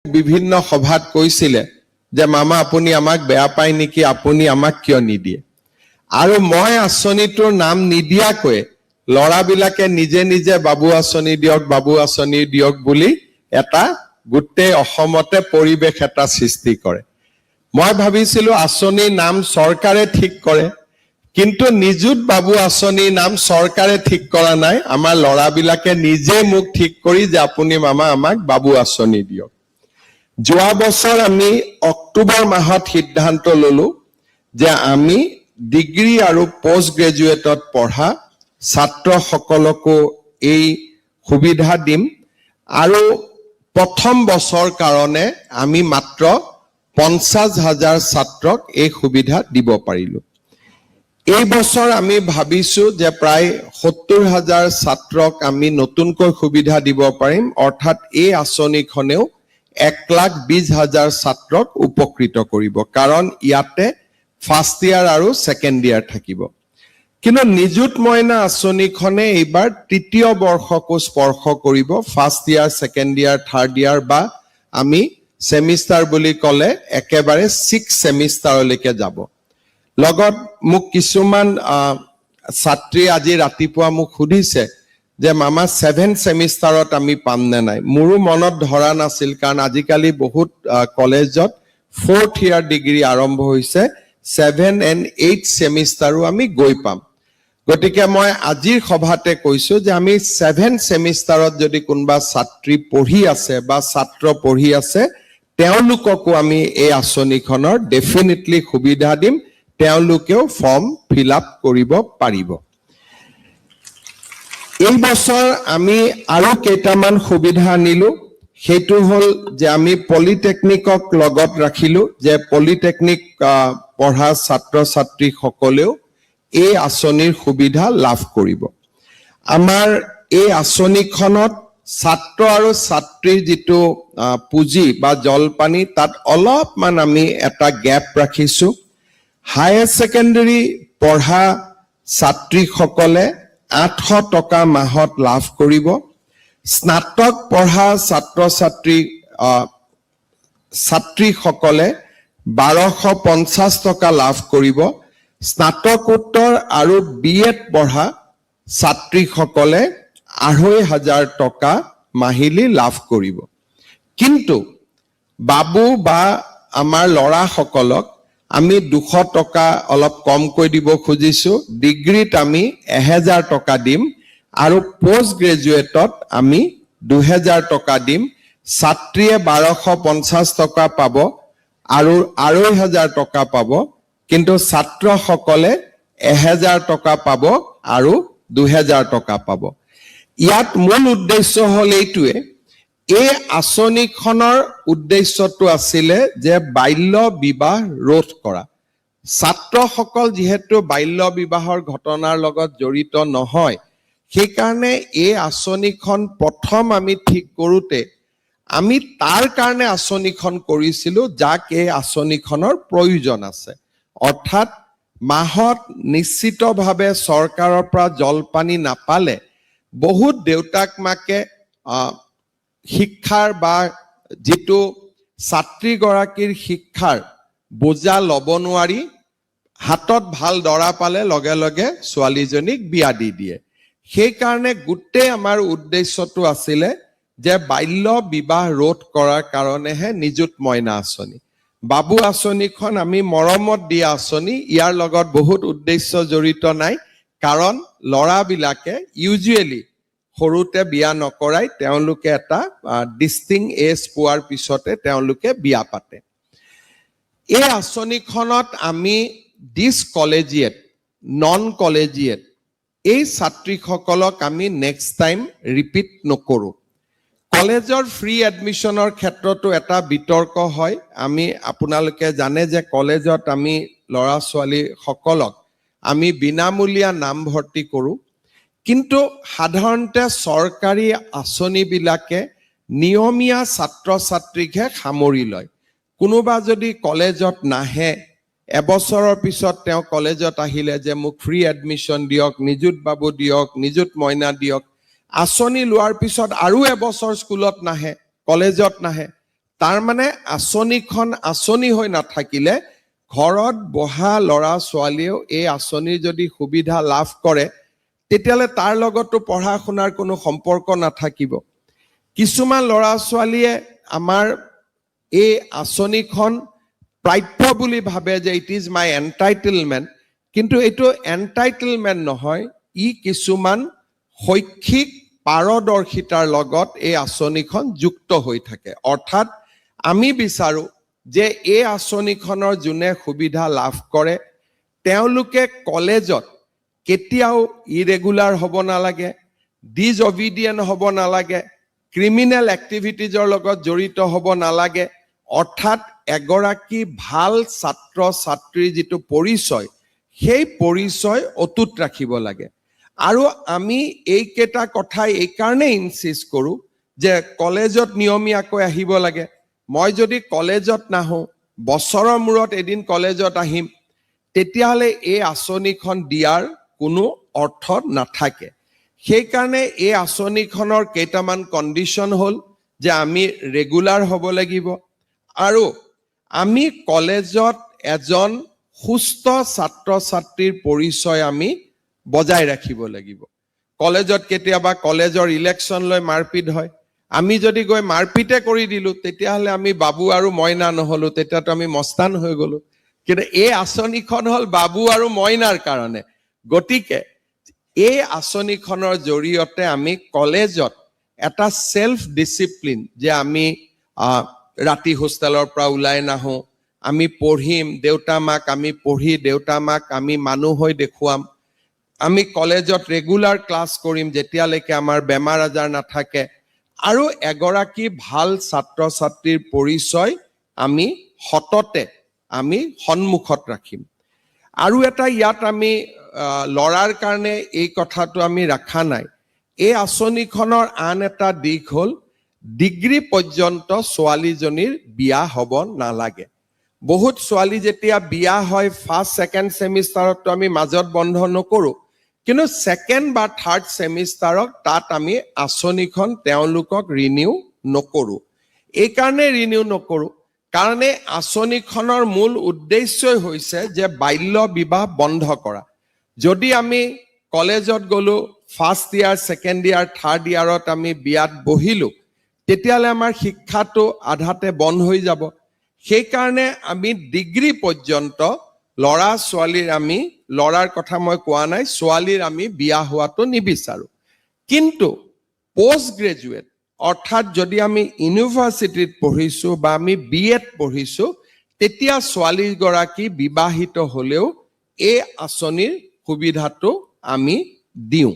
বিভিন্ন সভাত কৈছিলে যে মামা আপুনি আমাক বেয়া পায় নেকি, আপুনি আমাক কিয় নিদিয়ে। আৰু মই আঁচনিটোৰ নাম নিদিয়াকৈ ল'ৰাবিলাকে নিজে নিজে বাবু আঁচনি দিয়ক বুলি এটা গোটেই অসমতে পৰিৱেশ এটা সৃষ্টি কৰে। মই ভাবিছিলো আঁচনিৰ নাম চৰকাৰে ঠিক কৰে, কিন্তু নিযুত বাবু আঁচনিৰ নাম চৰকাৰে ঠিক কৰা নাই, আমাৰ ল'ৰাবিলাকে নিজে মোক ঠিক কৰি যে আপুনি মামা আমাক বাবু আঁচনি দিয়ক। যোৱা বছৰ আমি অক্টোবৰ মাহত সিদ্ধান্ত ললো যে আমি ডিগ্ৰী আৰু পোষ্ট গ্ৰেজুৱেটত পঢ়া ছাত্ৰসকলকো এই সুবিধা দিম আৰু প্ৰথম বছৰ কাৰণে আমি মাত্ৰ 50,000 ছাত্ৰক এই সুবিধা দিব পাৰিলো। এই বছৰ আমি ভাবিছো যে প্ৰায় 70,000 ছাত্ৰক আমি নতুনকৈ সুবিধা দিব পাৰিম, অৰ্থাৎ এই আঁচনিখনেও 1,20,000 ছাত্ৰক উপকৃত কৰিব, কাৰণ ইয়াতে ফাৰ্ষ্ট ইয়াৰ আৰু ছেকেণ্ড ইয়াৰ থাকিব। কিন্তু নিযুত মইনা আঁচনিখনে এইবাৰ তৃতীয় বৰ্ষকো স্পৰ্শ কৰিব, first year, second year, third year বা আমি সেমিষ্টাৰ বুলি ক'লে একেবাৰে 6 সেমিষ্টাৰলৈকে যাব। লগত মোক কিছুমান ছাত্ৰী আজি ৰাতিপুৱা মোক সুধিছে যে মামা 7 সেমিষ্টাৰত আমি পাম নে নাই। মোৰো মনত ধৰা নাছিল, কাৰণ আজিকালি বহুত কলেজত 4th ইয়াৰ ডিগ্ৰী আৰম্ভ হৈছে, 7 and 8 সেমিষ্টাৰো আমি গৈ পাম। গতিকে মই আজিৰ সভাতে কৈছো যে আমি 7 সেমিষ্টাৰত যদি কোনোবা ছাত্ৰী পঢ়ি আছে বা ছাত্ৰ পঢ়ি আছে, তেওঁলোককো আমি এই আঁচনিখনৰ ডেফিনেটলি সুবিধা দিম, তেওঁলোকেও ফৰ্ম ফিল আপ কৰিব পাৰিব। এই বছৰ আমি আৰু কেইটামান সুবিধা আনিলো, সেইটো হ'ল যে আমি পলিটেকনিকক লগত ৰাখিলো, যে পলিটেকনিক পঢ়া ছাত্ৰ ছাত্ৰীসকলেও এই আঁচনিৰ সুবিধা লাভ কৰিব। আমাৰ এই আঁচনিখনত ছাত্ৰ আৰু ছাত্ৰীৰ যিটো পুঁজি বা জলপানী, তাত অলপমান আমি এটা গেপ ৰাখিছো। হায়াৰ ছেকেণ্ডাৰী পঢ়া ছাত্ৰীসকলে 800 টকা মাহত লাভ কৰিব। স্নাতক পঢ়া ছাত্ৰীসকলে 1250 টকা লাভ কৰিব। স্নাতকোত্তৰ আৰু BEd পঢ়া ছাত্ৰীসকলে 2,500 টকা মাহিলী লাভ কৰিব। কিন্তু বাবু বা আমাৰ ল'ৰাসকলক আমি 200 টকা অলপ কমকৈ দিব খুজিছো। ডিগ্ৰীত আমি 1,000 টকা দিম আৰু পোষ্ট গ্ৰেজুৱেটত আমি 2,000 টকা দিম। ছাত্ৰীয়ে 1250 টকা পাব আৰু 2,500 টকা পাব, কিন্তু ছাত্ৰসকলে 1,000 টকা পাব আৰু 2,000 টকা পাব। ইয়াত মূল উদ্দেশ্য হ'ল এইটোৱে, এই আঁচনিখনৰ উদ্দেশ্যটো আছিলে যে বাল্য বিবাহ ৰোধ কৰা। ছাত্ৰসকল যিহেতু বাল্য বিবাহৰ ঘটনাৰ লগত জড়িত নহয়, সেইকাৰণে এই আঁচনিখন প্ৰথম আমি ঠিক কৰোঁতে আমি তাৰ কাৰণে আঁচনিখন কৰিছিলো যাক এই আঁচনিখনৰ প্ৰয়োজন আছে। অৰ্থাৎ মাহত নিশ্চিতভাৱে চৰকাৰৰ পৰা জলপানী নাপালে বহুত দেউতাক মাকে শিক্ষাৰ বা যিটো ছাত্ৰীগৰাকীৰ শিক্ষাৰ বোজা ল'ব নোৱাৰি হাতত ভাল দৰা পালে লগে লগে ছোৱালীজনীক বিয়া দি দিয়ে। সেইকাৰণে গোটেই আমাৰ উদ্দেশ্যটো আছিলে যে বাল্য বিবাহ ৰোধ কৰাৰ কাৰণেহে নিযুত মইনা আঁচনি। বাবু আঁচনিখন আমি মৰমত দিয়া আঁচনি, ইয়াৰ লগত বহুত উদ্দেশ্য জড়িত নাই, কাৰণ ল'ৰাবিলাকে ইউজুৱেলি সৰুতে বিয়া নকৰাই তেওঁলোকে এটা ডিষ্টিং এজ পোৱাৰ পিছতে তেওঁলোকে বিয়া পাতে। এই আঁচনিখনত আমি ডিছকলেজিয়েট, নন কলেজিয়েট এই ছাত্ৰীসকলক আমি নেক্সট টাইম ৰিপিট নকৰোঁ। কলেজৰ ফ্ৰী এডমিশ্যনৰ ক্ষেত্ৰতো এটা বিতৰ্ক হয়। আপোনালোকে জানে যে কলেজত আমি ল'ৰা ছোৱালীসকলক আমি বিনামূলীয়া নামভৰ্তি কৰোঁ, কিন্তু সাধাৰণতে চৰকাৰী আঁচনিবিলাকে নিয়মীয়া ছাত্ৰ ছাত্ৰীকহে সামৰি লয়। কোনোবা যদি কলেজত নাহে, এবছৰৰ পিছত তেওঁ কলেজত আহিলে যে মোক ফ্ৰী এডমিশ্যন দিয়ক, নিযুত বাবু দিয়ক, নিযুত মইনা দিয়ক, আঁচনি লোৱাৰ পিছত আৰু এবছৰ স্কুলত নাহে, কলেজত নাহে, তাৰ মানে আঁচনিখন আঁচনি হৈ নাথাকিলে ঘৰত বহা ল'ৰা ছোৱালীয়েও এই আঁচনিৰ যদি সুবিধা লাভ কৰে তেতিয়াহ'লে তাৰ লগতো পঢ়া শুনাৰ কোনো সম্পৰ্ক নাথাকিব। কিছুমান ল'ৰা ছোৱালীয়ে আমাৰ এই আঁচনিখন প্ৰাপ্য বুলি ভাবে যে ইট ইজ মাই এণ্টাইটেলমেণ্ট, কিন্তু এইটো এণ্টাইটেলমেণ্ট নহয়, ই কিছুমান শৈক্ষিক পাৰদৰ্শিতাৰ লগত এই আঁচনিখন যুক্ত হৈ থাকে। অৰ্থাৎ আমি বিচাৰোঁ যে এই আঁচনিখনৰ যোনে সুবিধা লাভ কৰে তেওঁলোকে কলেজত কেতিয়াও ইৰেগুলাৰ হ'ব নালাগে, ডিজঅবিডিয়েণ্ট হ'ব নালাগে, ক্ৰিমিনেল এক্টিভিটিজৰ লগত জড়িত হ'ব নালাগে। অৰ্থাৎ এগৰাকী ভাল ছাত্ৰ ছাত্ৰীৰ যিটো পৰিচয় সেই পৰিচয় অটুট ৰাখিব লাগে। আৰু আমি এইকেইটা কথাই এইকাৰণে ইনচিষ্ট কৰোঁ যে কলেজত নিয়মীয়াকৈ আহিব লাগে। মই যদি কলেজত নাহোঁ, বছৰৰ মূৰত এদিন কলেজত আহিম, তেতিয়াহ'লে এই আঁচনিখন দিয়াৰ কোনো অৰ্থ নাথাকে। সেইকাৰণে এই আঁচনিখনৰ কেইটামান কণ্ডিশ্যন হ'ল যে আমি ৰেগুলাৰ হ'ব লাগিব আৰু আমি কলেজত এজন সুস্থ ছাত্ৰ ছাত্ৰীৰ পৰিচয় আমি বজাই ৰাখিব লাগিব। কলেজত কেতিয়াবা কলেজৰ ইলেকশ্যন লৈ মাৰপিট হয়, আমি যদি গৈ মাৰপিটে কৰি দিলোঁ তেতিয়াহ'লে আমি বাবু আৰু মইনা নহ'লোঁ, তেতিয়াতো আমি মস্তান হৈ গ'লোঁ। কিন্তু এই আঁচনিখন হ'ল বাবু আৰু মইনাৰ কাৰণে। গতিকে এই আঁচনিখনৰ জৰিয়তে আমি কলেজত এটা চেল্ফ ডিচিপ্লিন, যে আমি ৰাতি হোষ্টেলৰ পৰা ওলাই নাহোঁ, আমি পঢ়িম, দেউতা মাক আমি পঢ়ি দেউতা মাক আমি মানুহ হৈ দেখুৱাম, আমি কলেজত ৰেগুলাৰ ক্লাছ কৰিম যেতিয়ালৈকে আমাৰ বেমাৰ আজাৰ নাথাকে, আৰু এগৰাকী ভাল ছাত্ৰ ছাত্ৰীৰ পৰিচয় আমি সততে আমি সন্মুখত ৰাখিম। আৰু এটা ইয়াত আমি ল'ৰাৰ কাৰণে এই কথাটো আমি ৰখা নাই। এই আঁচনিখনৰ আন এটা দিশ হ'ল ডিগ্ৰী পৰ্যন্ত ছোৱালীজনীৰ বিয়া হ'ব নালাগে। বহুত ছোৱালী যেতিয়া বিয়া হয় ফাৰ্ষ্ট ছেকেণ্ড ছেমিষ্টাৰততো আমি মাজত বন্ধ নকৰোঁ, কিন্তু ছেকেণ্ড বা থাৰ্ড ছেমিষ্টাৰত তাত আমি আঁচনিখন তেওঁলোকক ৰিনিউ নকৰোঁ। এইকাৰণে ৰিনিউ নকৰোঁ কাৰণ এই আঁচনিখনৰ মূল উদ্দেশ্যই হৈছে যে বাল্য বিবাহ বন্ধ কৰা। যদি আমি কলেজত গ'লোঁ, first year second year third ইয়াৰত আমি বিয়াত বহিলোঁ, তেতিয়াহ'লে আমাৰ শিক্ষাটো আধাতে বন্ধ হৈ যাব। সেইকাৰণে আমি ডিগ্ৰী পৰ্যন্ত ল'ৰা ছোৱালীৰ আমি, ল'ৰাৰ কথা মই কোৱা নাই, ছোৱালীৰ আমি বিয়া হোৱাটো নিবিচাৰোঁ। কিন্তু পষ্ট গ্ৰেজুৱেট অৰ্থাৎ যদি আমি ইউনিভাৰ্চিটিত পঢ়িছোঁ বা আমি BEd পঢ়িছোঁ, তেতিয়া ছোৱালীগৰাকী বিবাহিত হ'লেও এই আঁচনিৰ সুবিধাটো আমি দিওঁ।